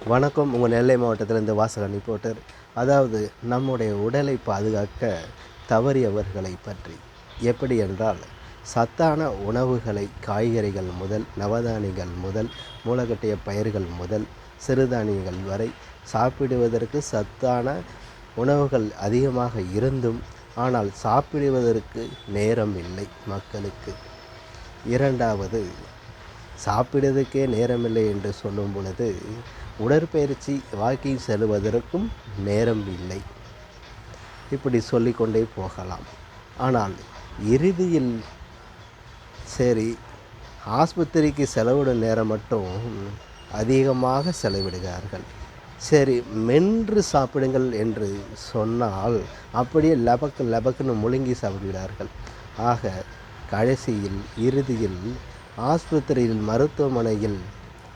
வணக்கம். உங்கள் நெல்லை மாவட்டத்திலிருந்து வாசகன் ரிப்போர்ட்டர். அதாவது நம்முடைய உடலை பாதுகாக்க தவறியவர்களை பற்றி. எப்படி என்றால், சத்தான உணவுகளை காய்கறிகள் முதல் நவதானியங்கள் முதல் மூலக்கட்டிய பயிர்கள் முதல் சிறுதானியங்கள் வரை சாப்பிடுவதற்கு சத்தான உணவுகள் அதிகமாக இருந்தும் ஆனால் சாப்பிடுவதற்கு நேரம் இல்லை மக்களுக்கு. இரண்டாவது, சாப்பிடுவதற்கே நேரமில்லை என்று சொல்லும் பொழுது உடற்பயிற்சி வாக்கிங் செல்வதற்கும் நேரம் இல்லை. இப்படி சொல்லிக்கொண்டே போகலாம். ஆனால் இறுதியில் சரி, ஆஸ்பத்திரிக்கு செலவிடும் நேரம் மட்டும் அதிகமாக செலவிடுகிறார்கள். சரி, மென்று சாப்பிடுங்கள் என்று சொன்னால் அப்படியே லபக்குன்னு முழுங்கி சாப்பிடுகிறார்கள். ஆக கடைசியில் இறுதியில் ஆஸ்பத்திரியில் மருத்துவமனையில்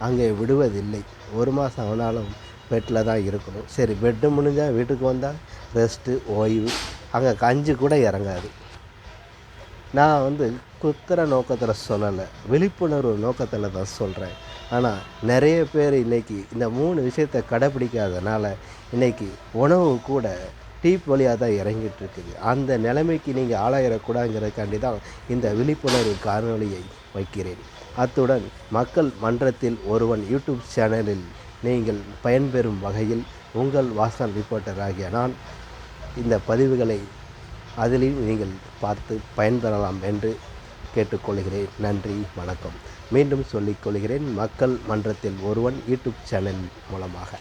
அங்கே விடுவதில்லை. 1 மாதம் ஆனாலும் பெட்டில் தான் இருக்கணும். சரி, பெட்டு முடிஞ்சால் வீட்டுக்கு வந்தால் ரெஸ்ட்டு, ஓய்வு. அங்கே கஞ்சி கூட இறங்காது. நான் குத்துற நோக்கத்தில் சொல்லலை, விழிப்புணர்வு நோக்கத்தில் தான் சொல்கிறேன். ஆனால் நிறைய பேர் இன்றைக்கி இந்த 3 விஷயத்தை கடைப்பிடிக்காதனால இன்றைக்கி உணவு கூட டீப் வழியாக தான் இறங்கிட்டுருக்குது. அந்த நிலைமைக்கு நீங்கள் ஆளாயிடக்கூடாதுங்கிறதுக்காண்டி தான் இந்த விழிப்புணர்வு காணொலியை வைக்கிறேன். அத்துடன் மக்கள் மன்றத்தில் ஒருவன் யூடியூப் சேனலில் நீங்கள் பயன்பெறும் வகையில் உங்கள் வாசகன் ரிப்போர்ட்டர் ஆகிய நான் இந்த பதிவுகளை அதிலும் நீங்கள் பார்த்து பயன்பெறலாம் என்று கேட்டுக்கொள்கிறேன். நன்றி, வணக்கம். மீண்டும் சொல்லிக்கொள்கிறேன், மக்கள் மன்றத்தில் ஒருவன் யூடியூப் சேனல் மூலமாக.